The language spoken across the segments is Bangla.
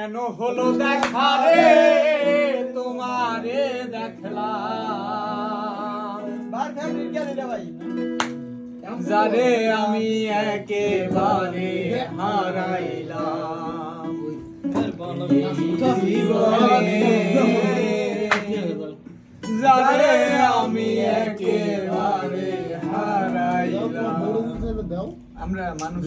কেন হলো দেখা রে তোমারে দেখলাম যারে আমি একেবারে হারাইলাম যারে আমি একেবারে হারাইলাম। আমরা মানুষ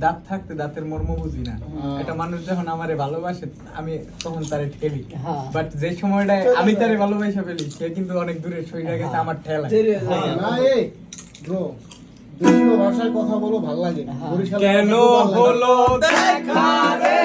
দাঁত থাকতে দাঁতের মর্ম বুঝি না। এটা মানুষ যখন আমারে ভালোবাসে আমি তখন তারে ঠেলি, বাট যে সময়টা আমি তারে ভালোবাসা ফেলি সে কিন্তু অনেক দূরে সইরা গেছে আমার ঠেলা। দেশীয় ভাষায় কথা বলো, ভালো লাগে। কেন হলো দেখা রে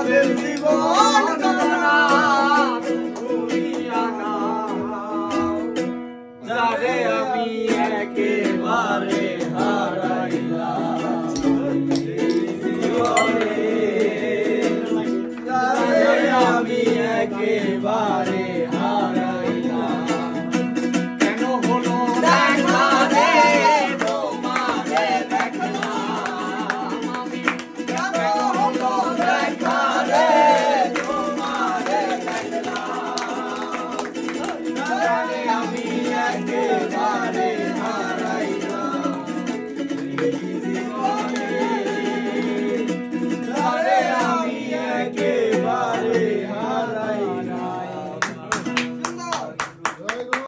আমাদের জীবন গণনা ঘুরিয়া নাও। যারে আমি একেবারে হারাইলাম এই জীবনে, যারে আমি একেবারে হারাইলাম। কেন হলো দেখা রে তোমারে দেখলাম আমি, কেন হলো দেখা রে তোমারে দেখলাম, যারে আমি একেবারে হারাইলাম।